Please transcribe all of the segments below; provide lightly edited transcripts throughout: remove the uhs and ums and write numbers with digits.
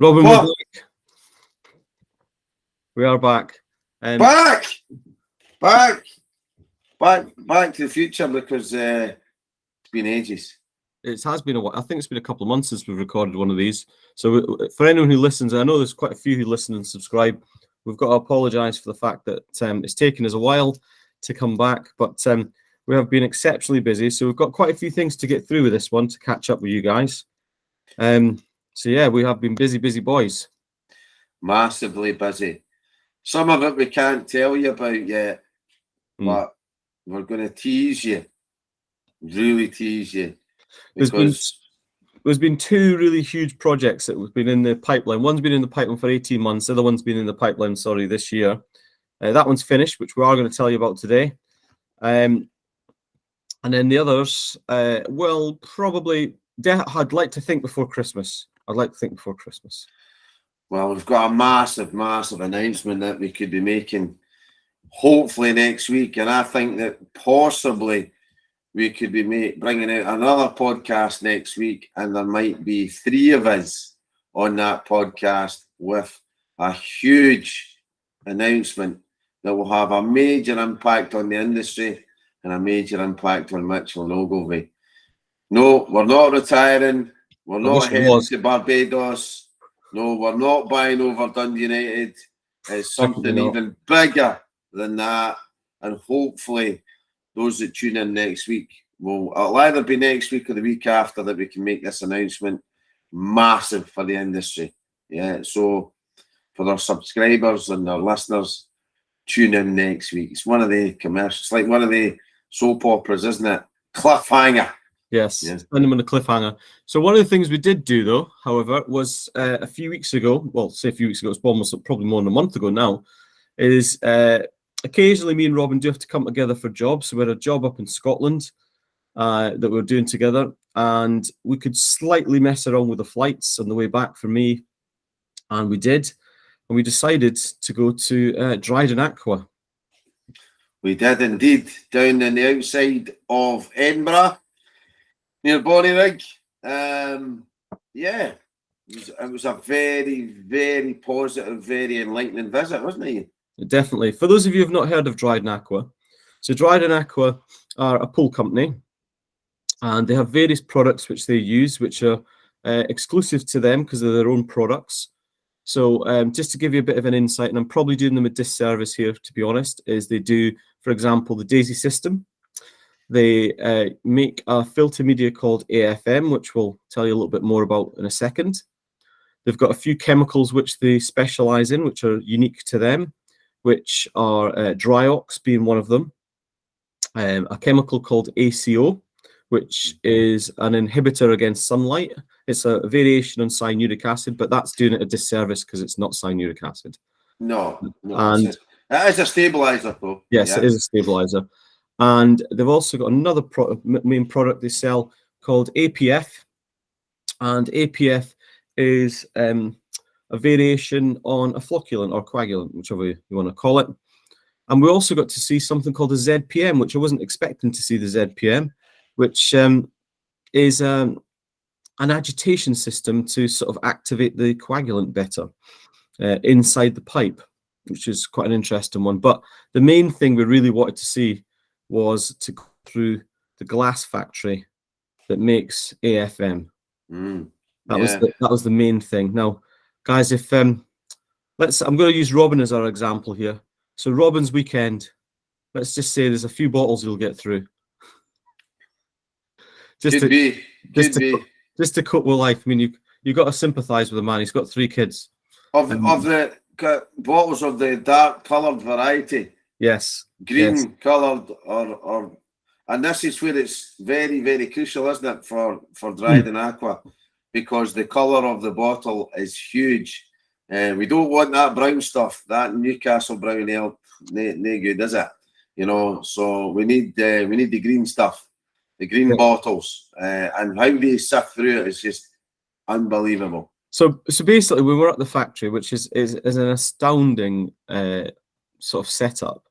Robin, What? we are back. Back to the future, because it's been ages. It has been a while. I think it's been a couple of months since we've recorded one of these. So for anyone who listens, I know there's quite a few who listen and subscribe. We've got to apologise for the fact that it's taken us a while to come back, but we have been exceptionally busy. So we've got quite a few things to get through with this one to catch up with you guys. So yeah, we have been busy boys. Massively busy. Some of it we can't tell you about yet, but we're going to tease you, really tease you. There's been two really huge projects that have been in the pipeline. One's been in the pipeline for 18 months. The other one's been in the pipeline, this year. That one's finished, which we are going to tell you about today. And then the others, well, probably, I'd like to think before Christmas. Well, we've got a massive announcement that we could be making hopefully next week. And I think that possibly we could be bringing out another podcast next week. And there might be 3 of us on that podcast with a huge announcement that will have a major impact on the industry and a major impact on Mitchell and Ogilvy. No, we're not retiring. We're not heading to Barbados. No, we're not buying over Dundee United. It's something even bigger than that. And hopefully those that tune in next week, it'll either be next week or the week after that we can make this announcement massive for the industry. Yeah, so for our subscribers and our listeners, tune in next week. It's one of the commercials, it's like one of the soap operas, isn't it? Cliffhanger. Yes, send them on a cliffhanger. So one of the things we did do, though, however, was a few weeks ago, well, say a few weeks ago, it's probably more than a month ago now, is occasionally me and Robin do have to come together for jobs. So we had a job up in Scotland that we were doing together, and we could slightly mess around with the flights on the way back for me, and we did. And we decided to go to Dryden Aqua. We did indeed, down in the outside of Edinburgh, near Bonnyrigg. Yeah, it was a very positive, very enlightening visit, wasn't it? Definitely. For those of you who have not heard of Dryden Aqua, so Dryden Aqua are a pool company, and they have various products which they use, which are exclusive to them because they're their own products. So just to give you a bit of an insight, and I'm probably doing them a disservice here, to be honest, is they do, for example, the Daisy system. They make a filter media called AFM, which we'll tell you a little bit more about in a second. They've got a few chemicals which they specialize in, which are unique to them, which are Dryox being one of them. A chemical called ACO, which is an inhibitor against sunlight. It's a variation on cyanuric acid, but that's doing it a disservice because it's not cyanuric acid. No, and it is a stabilizer, though. Yes, yeah. It is a stabilizer. And they've also got another main product they sell called APF. And APF is a variation on a flocculant or coagulant, whichever you want to call it. And we also got to see something called a ZPM, which I wasn't expecting to see the ZPM, which is an agitation system to sort of activate the coagulant better inside the pipe, which is quite an interesting one. But the main thing we really wanted to see was to go through the glass factory that makes AFM. That was the main thing. Now, guys, if I'm going to use Robin as our example here. So Robin's weekend, let's just say there's a few bottles you'll get through. Just to cope with life. I mean, you've got to sympathise with a man. He's got 3 kids. Of the bottles of the dark coloured variety. Yes. Green coloured and this is where it's very crucial, isn't it, for Dryden Aqua, because the colour of the bottle is huge. We don't want that brown stuff, that Newcastle brown ale, no good, is it? You know, so we need the green stuff, the green bottles, and how they sift through it is just unbelievable. So basically, we were at the factory, which is an astounding sort of setup.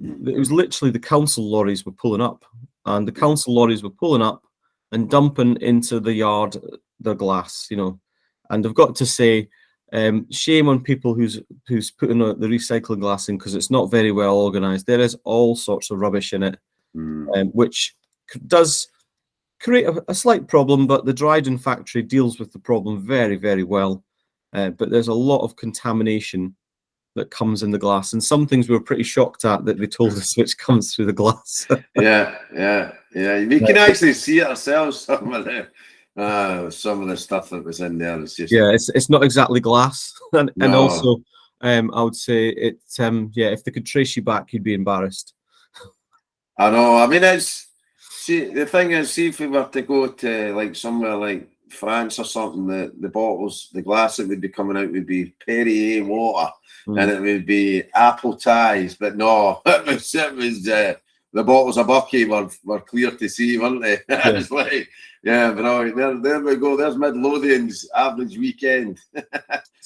It was literally the council lorries were pulling up, and the council lorries were pulling up and dumping into the yard the glass, you know. And I've got to say, Shame on people who's putting the recycling glass in, because it's not very well organized. There is all sorts of rubbish in it, which does create a slight problem, but the Dryden factory deals with the problem very, very well. But there's a lot of contamination that comes in the glass, and some things we were pretty shocked at that they told us which comes through the glass. yeah. We can actually see it ourselves. Some of the stuff that was in there is just it's not exactly glass, and No. also I would say it. If they could trace you back, you'd be embarrassed. I know. I mean, the thing is, see if we were to go to like somewhere like France or something, the bottles, the glass that would be coming out would be Perrier water, and it would be apple ties. But no, it was the bottles of Bucky were clear to see, weren't they? It's like, but there we go. There's Midlothian's average weekend. But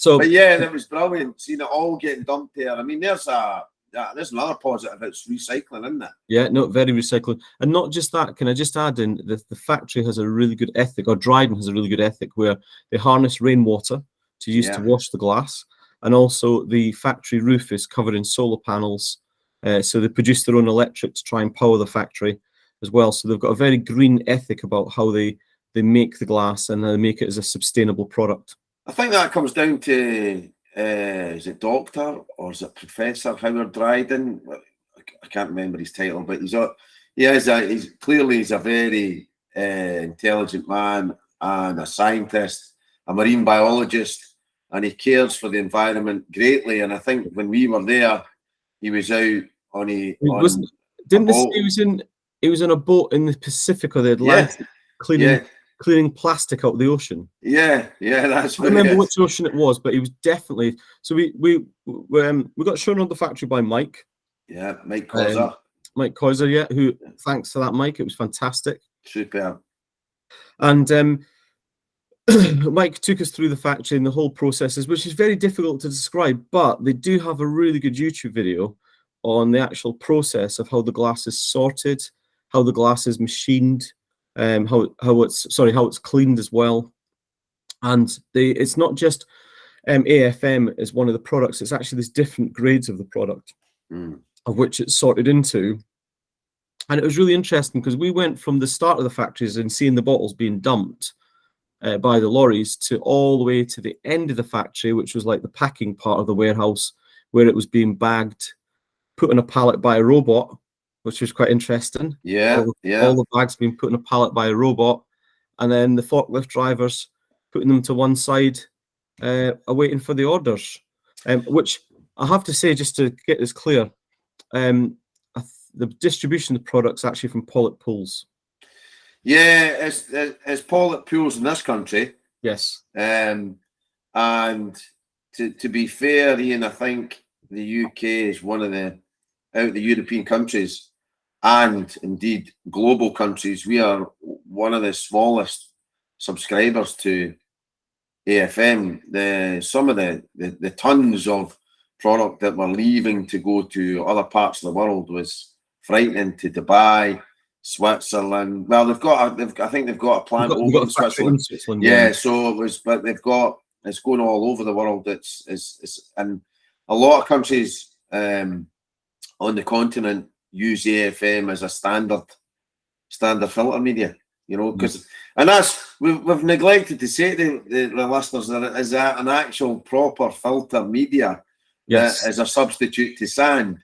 that was brilliant. Seeing it all getting dumped there. I mean, there's another positive. It's recycling, isn't it? Yeah, no, very recycling. And not just that, can I just add in, the factory has a really good ethic, or Dryden has a really good ethic, where they harness rainwater to use to wash the glass. And also the factory roof is covered in solar panels. So they produce their own electric to try and power the factory as well. So they've got a very green ethic about how they make the glass, and they make it as a sustainable product. I think that comes down to, is it Doctor or is it Professor Howard Dryden? I can't remember his title, but he's clearly a very intelligent man and a scientist, a marine biologist, and he cares for the environment greatly. And I think when we were there, he was out on a Didn't they say he was in a boat in the Pacific or the Atlantic cleaning plastic out of the ocean? Yeah, that's what I remember which ocean it was, but he was definitely. So we got shown on the factory by Mike. Yeah, Mike Kozer. Mike Kozer, who, thanks to that, Mike, it was fantastic. Superb. And Mike took us through the factory and the whole processes, which is very difficult to describe, but they do have a really good YouTube video on the actual process of how the glass is sorted, how the glass is machined, how it's cleaned as well. And it's not just AFM is one of the products, it's actually there's different grades of the product of which it's sorted into. And it was really interesting because we went from the start of the factories and seeing the bottles being dumped by the lorries to all the way to the end of the factory, which was like the packing part of the warehouse, where it was being bagged, put on a pallet by a robot, which was quite interesting. All the bags being put on a pallet by a robot, and then the forklift drivers putting them to one side, awaiting for the orders. Which I have to say, just to get this clear, the distribution of the products actually from Pollock Pools. Yeah, it's Pollock Pools in this country. Yes. And to be fair, Ian, I think the UK is one of the, out of the European countries and indeed global countries, we are one of the smallest subscribers to AFM. Some of the tons of product that were leaving to go to other parts of the world was frightening. To Dubai, Switzerland. Well, I think they've got a plant over in Switzerland. So it was, but it's going all over the world. It's and a lot of countries on the continent use AFM as a standard filter media. You know, because and that's we've neglected to say to the listeners that is that an actual proper filter media that is a substitute to sand.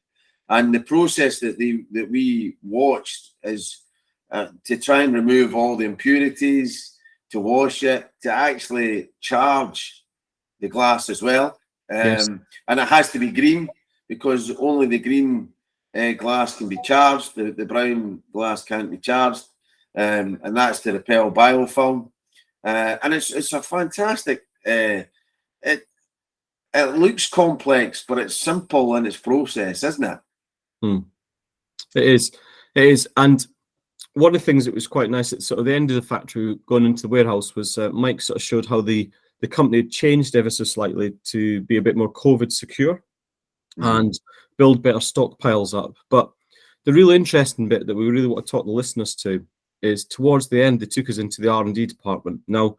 And the process that we watched is to try and remove all the impurities, to wash it, to actually charge the glass as well. And it has to be green, because only the green glass can be charged. The brown glass can't be charged. And that's to repel biofilm. And it's a fantastic, it looks complex, but it's simple in its process, isn't it? It is. And one of the things that was quite nice at sort of the end of the factory, going into the warehouse, was Mike sort of showed how the company had changed ever so slightly to be a bit more COVID secure and build better stockpiles up. But the really interesting bit that we really want to talk the listeners to is towards the end, they took us into the R&D department. Now,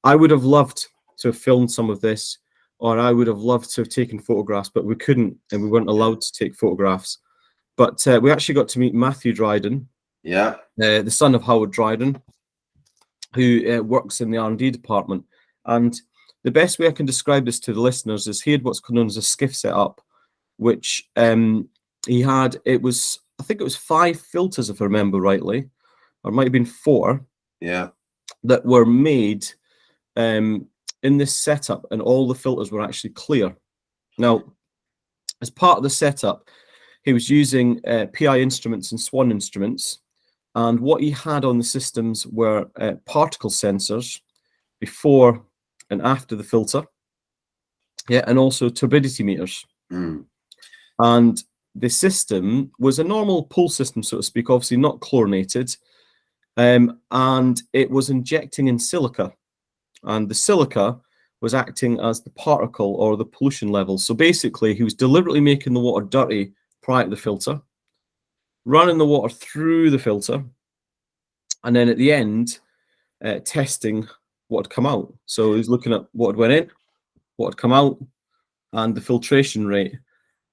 I would have loved to have filmed some of this, or I would have loved to have taken photographs, but we couldn't, and we weren't allowed to take photographs. But we actually got to meet Matthew Dryden, the son of Howard Dryden, who works in the R&D department. And the best way I can describe this to the listeners is he had what's known as a skiff set up, which he had. I think it was 5 filters, if I remember rightly, or it might have been 4. Yeah. That were made in this setup, and all the filters were actually clear. Now, as part of the setup, he was using PI instruments and Swan instruments, and what he had on the systems were particle sensors before and after the filter, and also turbidity meters. And the system was a normal pool system, so to speak, obviously not chlorinated, and it was injecting in silica, and the silica was acting as the particle or the pollution level. So basically, he was deliberately making the water dirty prior to the filter, running the water through the filter, and then at the end, testing what had come out. So he was looking at what had went in, what had come out, and the filtration rate.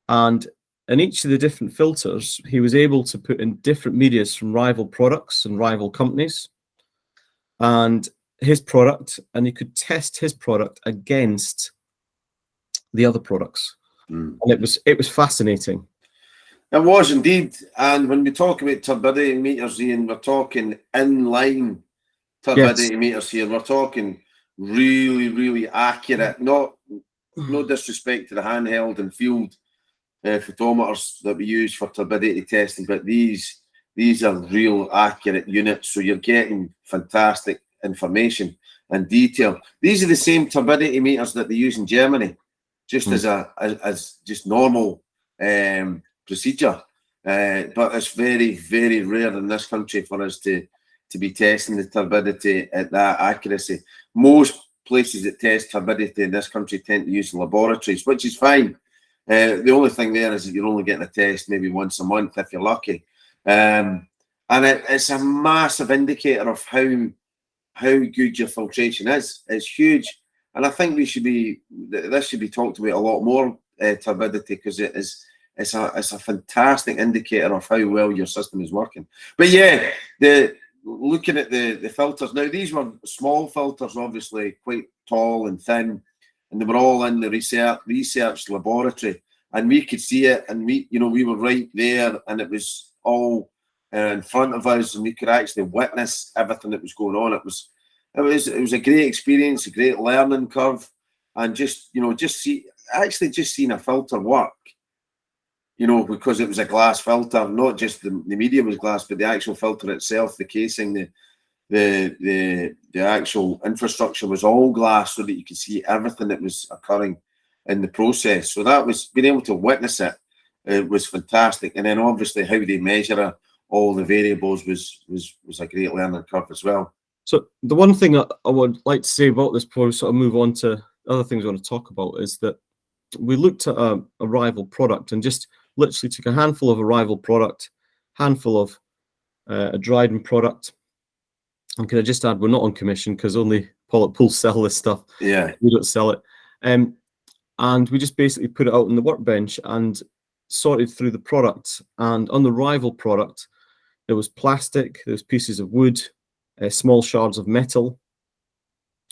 And in each of the different filters, he was able to put in different medias from rival products and rival companies, and his product, and he could test his product against the other products. And it was fascinating. It was indeed. And when we talk about turbidity meters, Ian, we're talking inline turbidity meters here. We're talking really, really accurate. No disrespect to the handheld and field photometers that we use for turbidity testing, but these are real accurate units. So you're getting fantastic information and detail. These are the same turbidity meters that they use in Germany, just as just normal procedure. But it's very, very rare in this country for us to be testing the turbidity at that accuracy. Most places that test turbidity in this country tend to use laboratories, which is fine. The only thing there is that you're only getting a test maybe once a month if you're lucky. And it's a massive indicator of how good your filtration is. It's huge. And I think this should be talked about a lot more, turbidity, because it's a fantastic indicator of how well your system is working. But yeah, looking at the filters, now these were small filters, obviously quite tall and thin, and they were all in the research laboratory, and we could see it, and we were right there, and it was all in front of us, and we could actually witness everything that was going on. It was a great experience, a great learning curve, and just seeing a filter work, because it was a glass filter, not just the medium was glass, but the actual filter itself, the casing, the actual infrastructure was all glass, so that you could see everything that was occurring in the process. So that was, being able to witness it was fantastic. And then obviously how they measure all the variables was a great learning curve as well. So the one thing I would like to say about this before we sort of move on to other things I want to talk about is that we looked at a rival product and just literally took a handful of a rival product, handful of a Dryden product. And can I just add, we're not on commission because only Pool sell this stuff. Yeah. We don't sell it. And we just basically put it out on the workbench and sorted through the product. And on the rival product, there was plastic, there was pieces of wood, small shards of metal.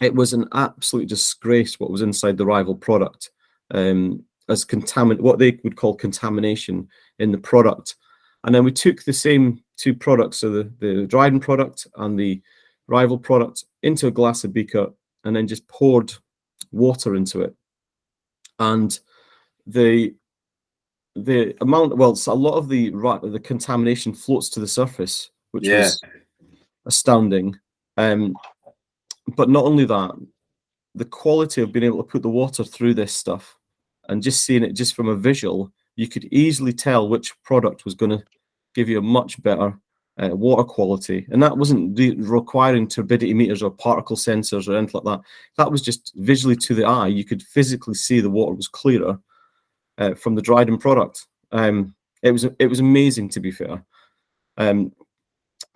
It was an absolute disgrace what was inside the rival product, as what they would call contamination in the product. And then we took the same 2 products, so the Dryden product and the rival product, into a glass beaker, and then just poured water into it. And the amount, a lot of the contamination floats to the surface, which was astounding. But not only that, the quality of being able to put the water through this stuff and just seeing it just from a visual, you could easily tell which product was going to give you a much better water quality. And that wasn't requiring turbidity meters or particle sensors or anything like that. That was just visually to the eye. You could physically see the water was clearer from the Dryden product. It was amazing, to be fair. And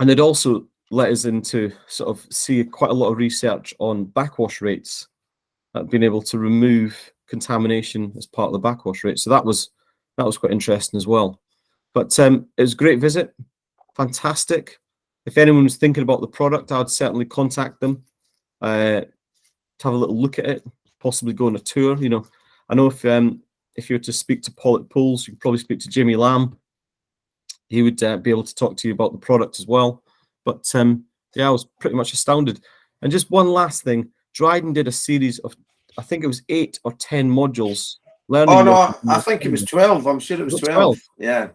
it also let us into sort of see quite a lot of research on backwash rates, being able to remove contamination as part of the backwash rate. So that was quite interesting as well. But it was a great visit, fantastic. If anyone was thinking about the product, I would certainly contact them to have a little look at it, possibly go on a tour. You know, I know if you were to speak to Paul at Pools, you could probably speak to Jimmy Lamb. He would be able to talk to you about the product as well. But yeah, I was pretty much astounded. And just one last thing, Dryden did a series of, I think it was 8 or 10 modules. Oh no, I think it was 12. I'm sure it was 12. Yeah.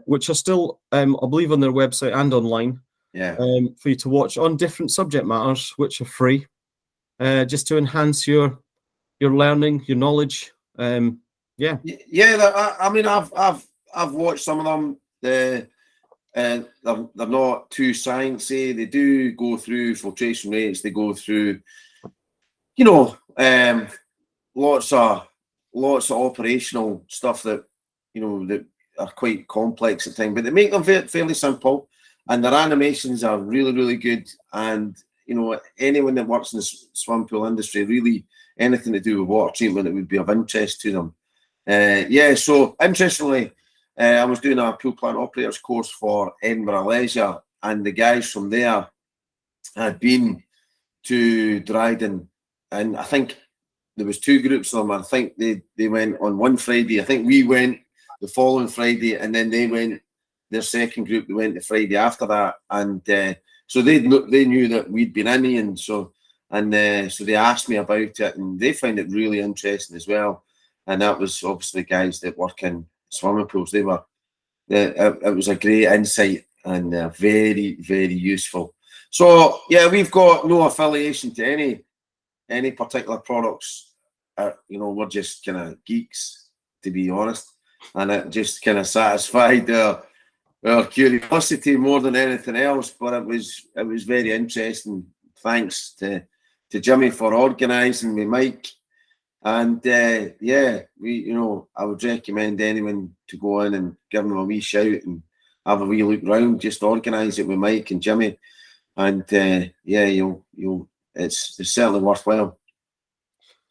Which are still, I believe, on their website and online. Yeah. For you to watch on different subject matters, which are free, just to enhance your learning, your knowledge. Yeah. Yeah. I mean, I've watched some of them. They're not too sciencey. They do go through filtration rates. They go through, you know, lots of operational stuff that, you know, that are quite complex at times, but they make them fairly simple, and their animations are really, really good. And, you know, anyone that works in the swim pool industry, really anything to do with water treatment, it would be of interest to them. Yeah, so interestingly, I was doing a pool plant operators course for Edinburgh Leisure, and the guys from there had been to Dryden, and I think there was 2 groups of them. I think they went on one Friday. I think we went the following Friday, and then they went, their second group, they went the Friday after that. And so they knew that we'd been in, and so they asked me about it, and they found it really interesting as well. And that was obviously guys that work in swimming pools. It was a great insight and very, very useful. So yeah, we've got no affiliation to any particular products. You know, we're just kind of geeks, to be honest, and it just kind of satisfied our curiosity more than anything else. But it was very interesting. Thanks to Jimmy for organising me, Mike. And yeah, I would recommend anyone to go in and give them a wee shout and have a wee look round. Just organise it with Mike and Jimmy, and yeah, it's certainly worthwhile.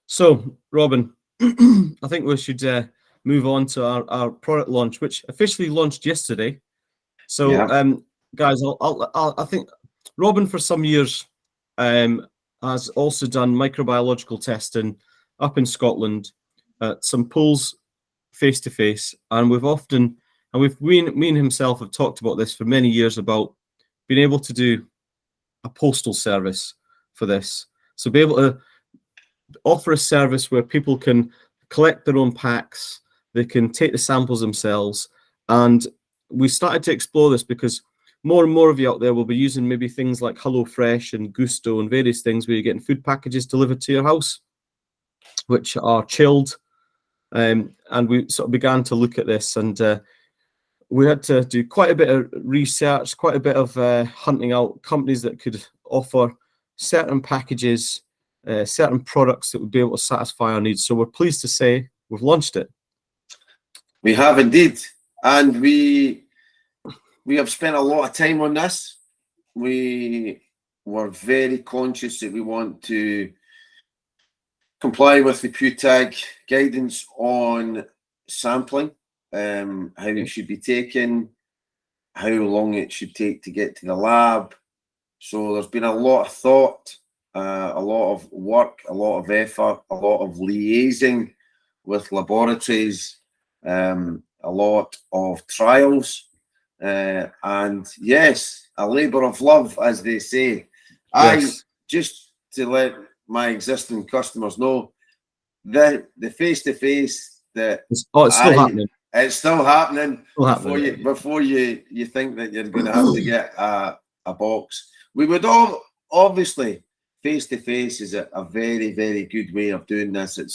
So, Robin, I think we should move on to our product launch, which officially launched yesterday. So, yeah. Guys, I think Robin for some years has also done microbiological testing up in Scotland at some pools face to face, and me and himself have talked about this for many years about being able to do a postal service for this. So be able to offer a service where people can collect their own packs, they can take the samples themselves, and we started to explore this because more and more of you out there will be using maybe things like HelloFresh and Gusto and various things where you're getting food packages delivered to your house, which are chilled. And we sort of began to look at this, and we had to do quite a bit of research, quite a bit of hunting out companies that could offer certain packages, certain products that would be able to satisfy our needs. So we're pleased to say we've launched it. We have indeed, and we have spent a lot of time on this. We were very conscious that we want to comply with the PewTag guidance on sampling, how it should be taken, how long it should take to get to the lab. So there's been a lot of thought, a lot of work, a lot of effort, a lot of liaising with laboratories, a lot of trials, and yes, a labour of love, as they say. Yes. Just to let my existing customers know that the face-to-face that it's still happening. It's still happening. Before you think that you're going to have to get a box. We would all obviously face-to-face is a very, very good way of doing this. It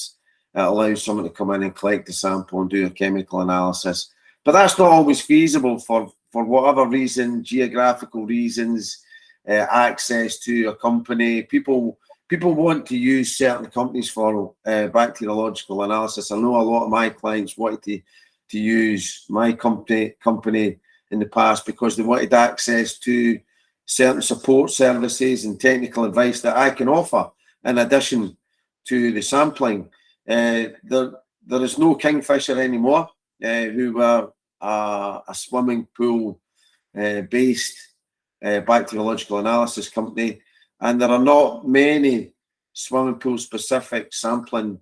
allows someone to come in and collect the sample and do a chemical analysis, but that's not always feasible for whatever reason, geographical reasons, access to a company. People want to use certain companies for bacteriological analysis. I know a lot of my clients wanted to use my company in the past because they wanted access to certain support services and technical advice that I can offer in addition to the sampling. there is no Kingfisher anymore, who were a swimming pool based bacteriological analysis company, and there are not many swimming pool specific sampling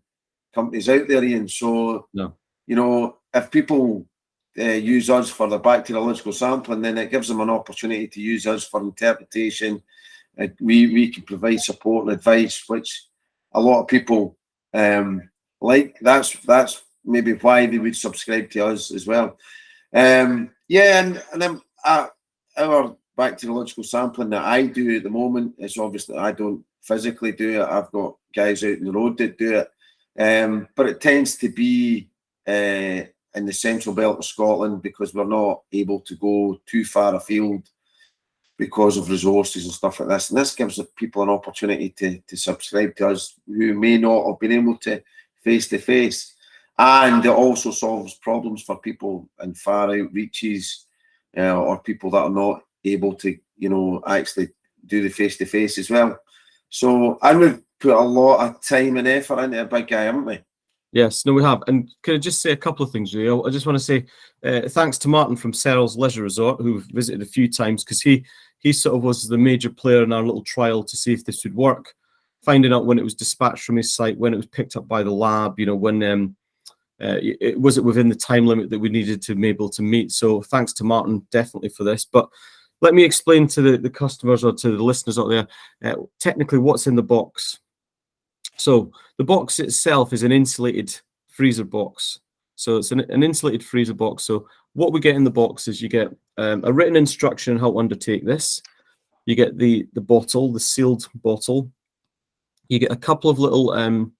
companies out there, Ian. So, No. you know, if people use us for the bacteriological sampling, then it gives them an opportunity to use us for interpretation. We can provide support and advice, which a lot of people like. That's maybe why they would subscribe to us as well. And then our bacteriological sampling that I do at the moment is obviously, I don't physically do it. I've got guys out in the road that do it, but it tends to be in the central belt of Scotland, because we're not able to go too far afield because of resources and stuff like this. And this gives people an opportunity to subscribe to us who may not have been able to face. And it also solves problems for people in far out reaches, or people that are not able to, you know, actually do the face-to-face as well. So, and we've put a lot of time and effort into it, big guy, haven't we? Yes, no, we have. And can I just say a couple of things, really? I just want to say thanks to Martin from Serral's Leisure Resort, who we've visited a few times, because he sort of was the major player in our little trial to see if this would work, finding out when it was dispatched from his site, when it was picked up by the lab, you know, when was it within the time limit that we needed to be able to meet. So thanks to Martin, definitely, for this. But let me explain to the customers or to the listeners out there, technically what's in the box. So the box itself is an insulated freezer box. So it's an insulated freezer box. So what we get in the box is you get a written instruction on how to undertake this. You get the bottle, the sealed bottle. You get a couple of little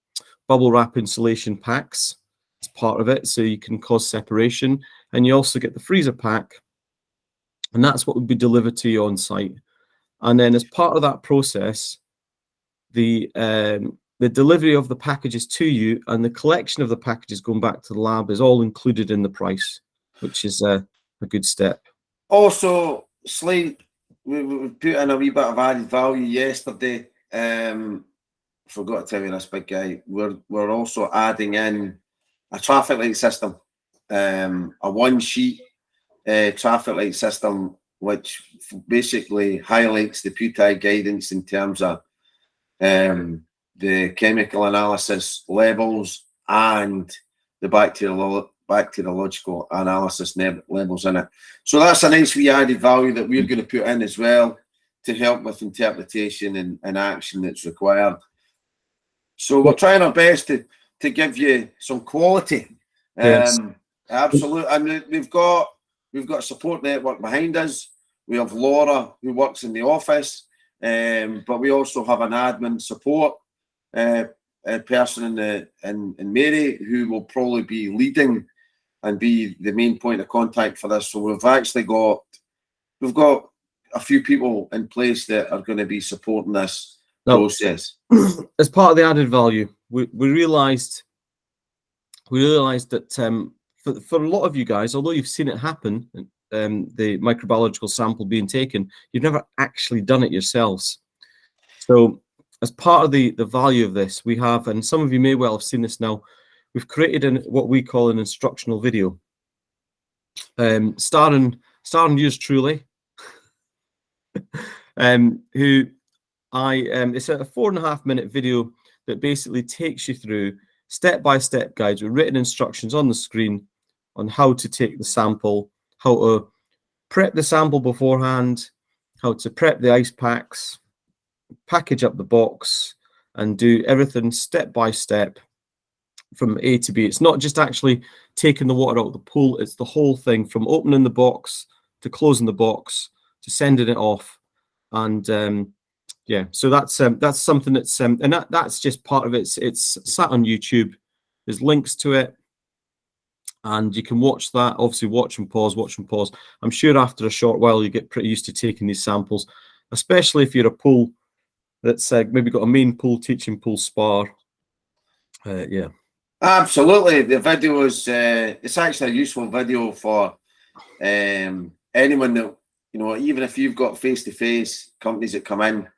bubble wrap insulation packs as part of it, so you can cause separation. And you also get the freezer pack, and that's what would be delivered to you on site. And then as part of that process, the delivery of the packages to you and the collection of the packages going back to the lab is all included in the price, which is a good step. Also, we put in a wee bit of added value yesterday. Forgot to tell you this, big guy. We're also adding in a traffic light system, a one-sheet traffic light system, which basically highlights the PUTI guidance in terms of the chemical analysis levels and the bacteriological analysis levels in it. So that's a nice wee added value that we're going to put in as well to help with interpretation and action that's required. So we're trying our best to give you some quality. Yes. Absolutely. And we've got a support network behind us. We have Laura, who works in the office, but we also have an admin support person in Mary, who will probably be leading and be the main point of contact for this. So we've got a few people in place that are going to be supporting this process. As part of the added value, we realized that for a lot of you guys, although you've seen it happen, the microbiological sample being taken, you've never actually done it yourselves. So as part of the value of this, we have, and some of you may well have seen this now, we've created what we call an instructional video, starring yours truly, who it's a 4.5-minute video that basically takes you through step-by-step guides with written instructions on the screen on how to take the sample, how to prep the sample beforehand, how to prep the ice packs, package up the box, and do everything step by step from A to B. It's not just actually taking the water out of the pool, it's the whole thing from opening the box to closing the box to sending it off. And yeah, so that's something that's and that's just part of it. It's sat on YouTube. There's links to it, and you can watch that. Obviously, watch and pause. I'm sure after a short while you get pretty used to taking these samples, especially if you're a pool that's maybe got a main pool, teaching pool, spa. Yeah, absolutely. The video is it's actually a useful video for anyone that, you know, even if you've got face-to-face companies that come in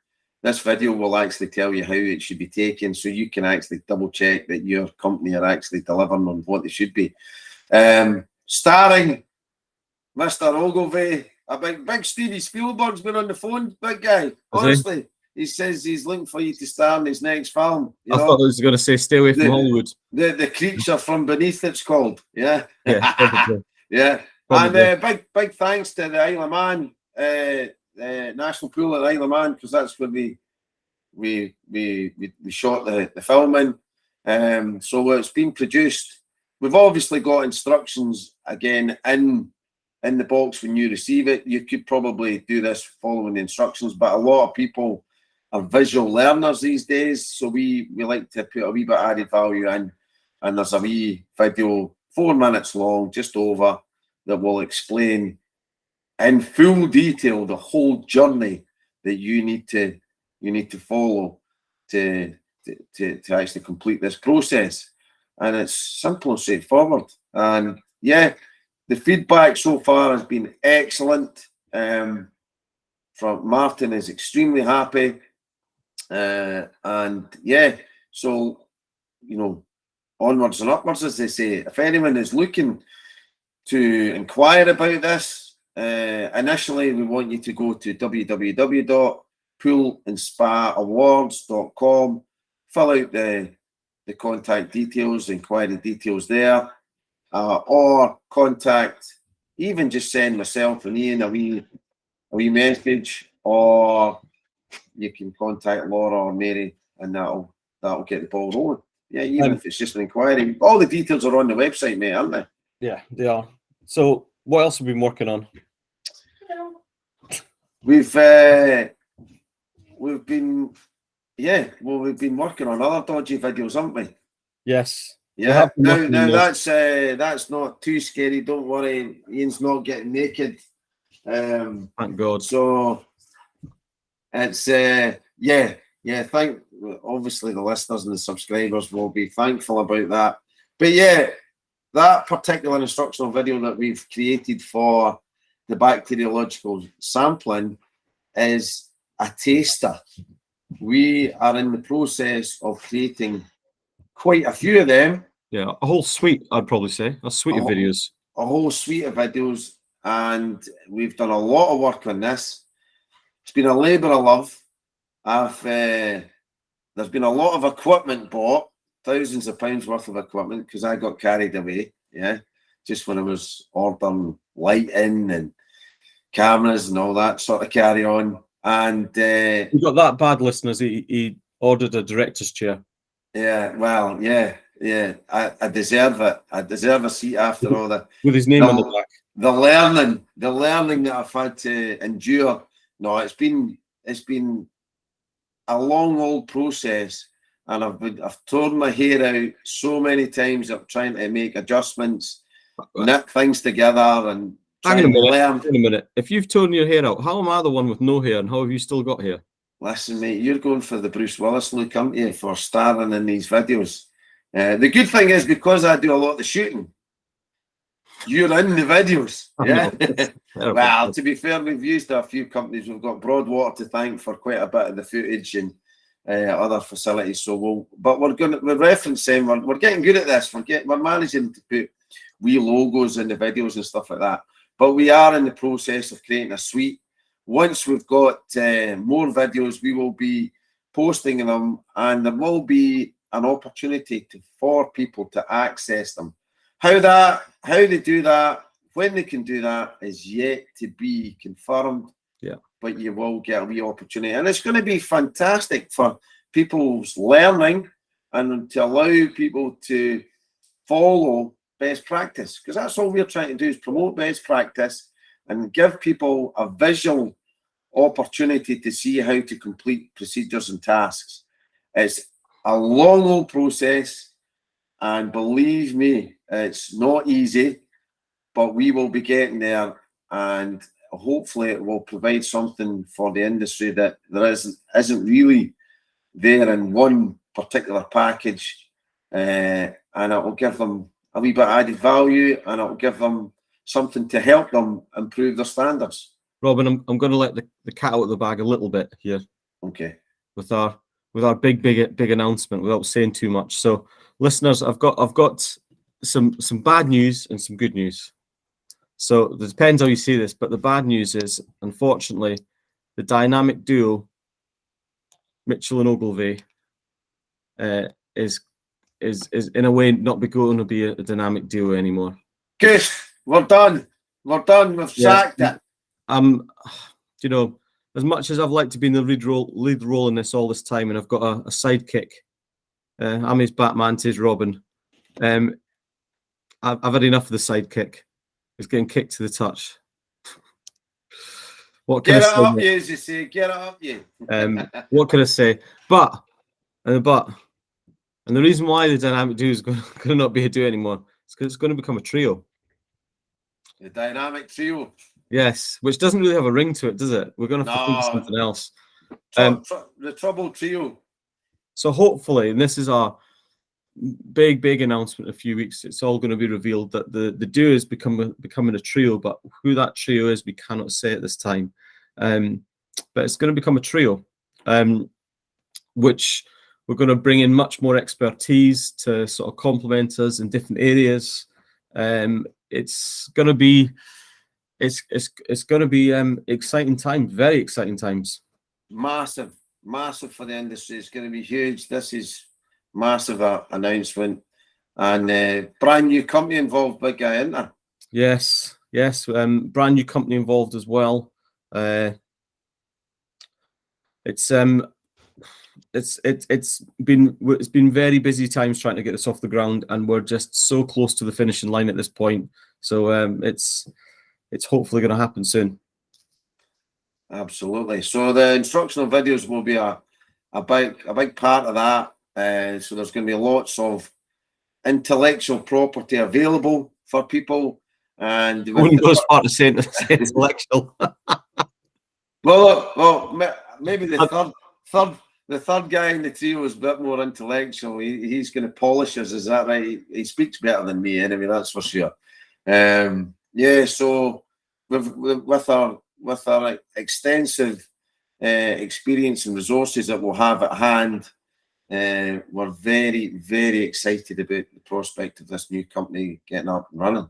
this video will actually tell you how it should be taken, so you can actually double check that your company are actually delivering on what they should be. Starring Mr. Ogilvy, a big Stevie Spielberg's been on the phone, big guy. Honestly, he says he's looking for you to star in his next film. I thought I was going to say, stay away from Hollywood. The creature from beneath, it's called. Yeah. Yeah. Probably. Yeah. Probably. And big thanks to the Isle of Man, National Pool at Isle of Man, because that's where we shot the filming. So it's been produced. We've obviously got instructions again in the box when you receive it. You could probably do this following the instructions, but a lot of people are visual learners these days, so we like to put a wee bit added value in, and there's a wee video 4 minutes long, just over, that will explain in full detail the whole journey that you need to follow to actually complete this process. And it's simple and straightforward. And yeah, the feedback so far has been excellent. From Martin is extremely happy. And yeah, so, you know, onwards and upwards, as they say. If anyone is looking to inquire about this, initially we want you to go to www.poolandspa.awards.com, fill out the contact details, inquiry details there, or contact, even just send myself and Ian a wee message, or you can contact Laura or Mary, and that'll get the ball rolling. Yeah, even if it's just an inquiry. All the details are on the website, mate, aren't they? Yeah, they are. So what else have we been working on? We've been working on other dodgy videos, haven't we? Yes. Yeah. Now that's not too scary. Don't worry. Ian's not getting naked. Thank God. So it's obviously the listeners and the subscribers will be thankful about that. But yeah, that particular instructional video that we've created for the bacteriological sampling is a taster. We are in the process of creating quite a few of them. Yeah, a whole suite, I'd probably say. A suite of videos. A whole suite of videos, and we've done a lot of work on this. It's been a labour of love. There's been a lot of equipment bought, thousands of pounds worth of equipment, because I got carried away, yeah, just when I was ordering lighting and cameras and all that sort of carry on. And we got that bad, listeners. He ordered a director's chair. Yeah, well, yeah. I deserve it. I deserve a seat after all that. With his name on the back. The learning that I've had to endure. No, it's been a long old process, and I've torn my hair out so many times of trying to make adjustments, knit things together, and Hang on a minute. If you've torn your hair out, how am I the one with no hair, and how have you still got hair? Listen, mate, you're going for the Bruce Willis look, aren't you, for starring in these videos? The good thing is, because I do a lot of the shooting, you're in the videos. Yeah. Well, to be fair, we've used a few companies. We've got Broadwater to thank for quite a bit of the footage and other facilities. So we're referencing. We're getting good at this. We're managing to put wee logos in the videos and stuff like that. But we are in the process of creating a suite. Once we've got more videos, we will be posting them, and there will be an opportunity for people to access them. How they do that, when they can do that, is yet to be confirmed. Yeah. But you will get a wee opportunity, and it's going to be fantastic for people's learning and to allow people to follow best practice, because that's all we're trying to do, is promote best practice and give people a visual opportunity to see how to complete procedures and tasks. It's a long old process, and believe me, it's not easy, but we will be getting there, and hopefully it will provide something for the industry that there isn't really there in one particular package, and it will give them a wee bit added value, and it will give them something to help them improve their standards. Robin, I'm going to let the cat out of the bag a little bit here. Okay. with our big announcement without saying too much. So, listeners, I've got some bad news and some good news. So it depends how you see this, but the bad news is, unfortunately, the dynamic duo Mitchell and Ogilvy is in a way not going to be a dynamic duo anymore. Good, we're done. We're done. We've sacked it. You know, as much as I've liked to be in the lead role in this all this time, and I've got a sidekick. I'm his Batman to his Robin. I've had enough of the sidekick. He's getting kicked to the touch. What can Get I it say? up, you, as you say. Get it up, you. What can I say? But, and the reason why the dynamic duo is going to not be a duo anymore is because it's going to become a trio. The dynamic trio. Yes, which doesn't really have a ring to it, does it? We're going to have to think of something else. The trouble trio. So hopefully, and this is our big announcement in a few weeks, it's all going to be revealed that the duo is becoming a trio, but who that trio is, we cannot say at this time. But it's going to become a trio, which we're going to bring in much more expertise to sort of complement us in different areas. It's going to be exciting times, very exciting times. Massive for the industry. It's going to be huge. This is massive announcement, and brand new company involved, big guy, isn't there? Yes. Brand new company involved as well. It's been very busy times trying to get this off the ground, and we're just so close to the finishing line at this point. So it's hopefully going to happen soon. Absolutely. So the instructional videos will be a big part of that. So there's going to be lots of intellectual property available for people. And I wouldn't go as far to say intellectual. well, maybe the third guy in the trio is a bit more intellectual. He's going to polish us. Is that right? He speaks better than me, anyway. That's for sure. So with our extensive experience and resources that we'll have at hand, we're very, very excited about the prospect of this new company getting up and running.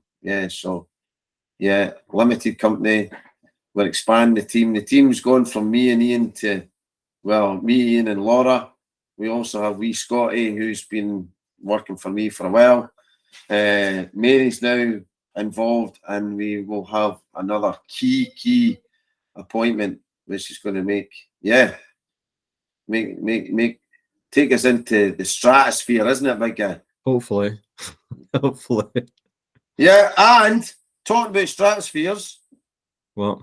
Limited company. We're expanding the team. The team's gone from me and Ian to, me, Ian and Laura. We also have wee Scotty, who's been working for me for a while. Mary's now involved, and we will have another key appointment, which is going to take us into the stratosphere, isn't it, big guy? Hopefully. Yeah, and talking about stratospheres. What?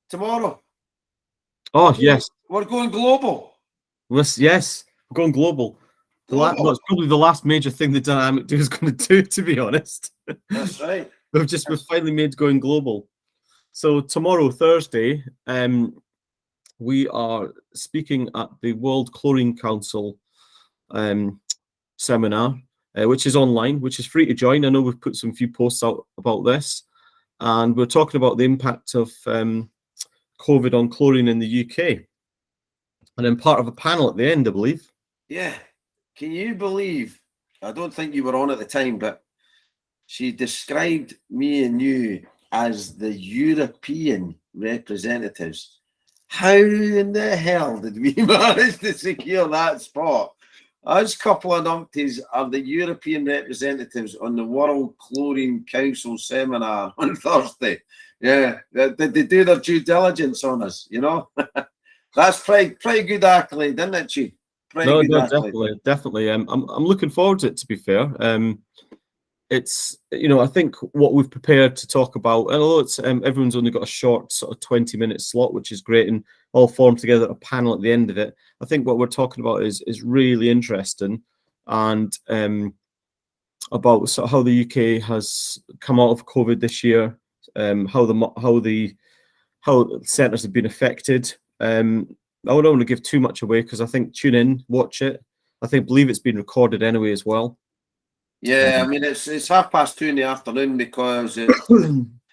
Tomorrow. Oh, yes. We're going global. Yes, we're going global. It's probably the last major thing the dynamic duo is going to do, to be honest. That's right. We've finally made going global. So tomorrow, Thursday, we are speaking at the World Chlorine Council seminar, which is online, which is free to join. I know we've put some few posts out about this, and we're talking about the impact of COVID on chlorine in the UK. And then part of a panel at the end, I believe. Yeah. Can you believe? I don't think you were on at the time, but she described me and you as the European representatives. How in the hell did we manage to secure that spot? Us couple of numpties are the European representatives on the World Chlorine Council seminar on Thursday. Yeah, did they do their due diligence on us? You know, that's pretty good accolade, isn't it, Chief? Definitely. I'm looking forward to it. To be fair, it's I think what we've prepared to talk about. And although it's everyone's only got a short sort of 20-minute slot, which is great, and all formed together a panel at the end of it. I think what we're talking about is really interesting, and about sort of how the UK has come out of COVID this year, how centres have been affected. I don't want to give too much away, because I think tune in, watch it. Believe it's been recorded anyway as well. Yeah, I mean it's 2:30 in the afternoon, because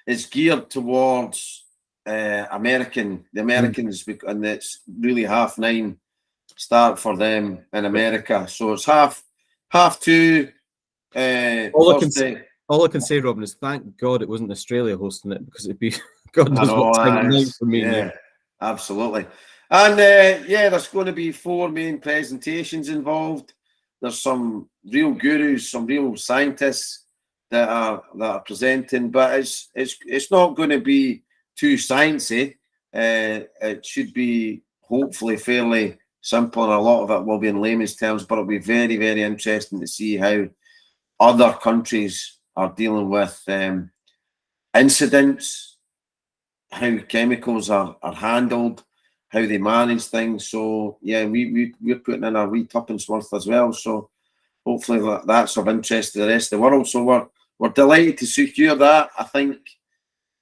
it's geared towards the Americans, and it's really 9:30 start for them in America. So it's half two All I Thursday. All I can say, Robin, is thank God it wasn't Australia hosting it, because it'd be God knows what time of night for me. Yeah, absolutely. And there's going to be 4 main presentations involved. There's some real gurus, some real scientists that are presenting, but it's not going to be too sciencey. It should be hopefully fairly simple, and a lot of it will be in layman's terms, but it'll be very, very interesting to see how other countries are dealing with incidents, how chemicals are handled, how they manage things. So yeah, we're putting in our wee tuppence worth as well. So hopefully that's of interest to the rest of the world. So we're delighted to secure that. I think,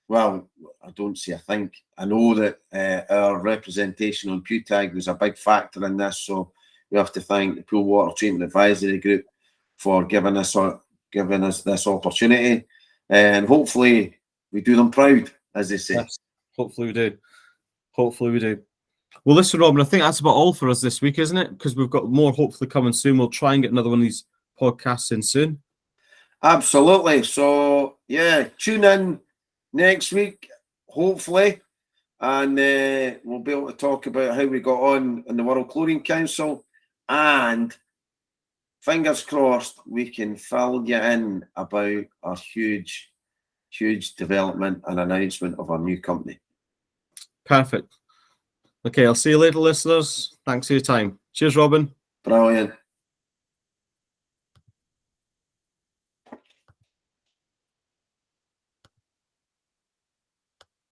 well, I don't say I think, I know that our representation on PewTag was a big factor in this. So we have to thank the Pool Water Treatment Advisory Group for giving us this opportunity, and hopefully we do them proud, as they say. Yes, hopefully we do. Hopefully we do. Well, listen, Robin, I think that's about all for us this week, isn't it? Because we've got more hopefully coming soon. We'll try and get another one of these podcasts in soon. Absolutely. So yeah, tune in next week, hopefully, and we'll be able to talk about how we got on in the World Chlorine Council, and fingers crossed we can fill you in about our huge development and announcement of our new company. Perfect. Okay, I'll see you later, listeners. Thanks for your time. Cheers, Robin. Brilliant.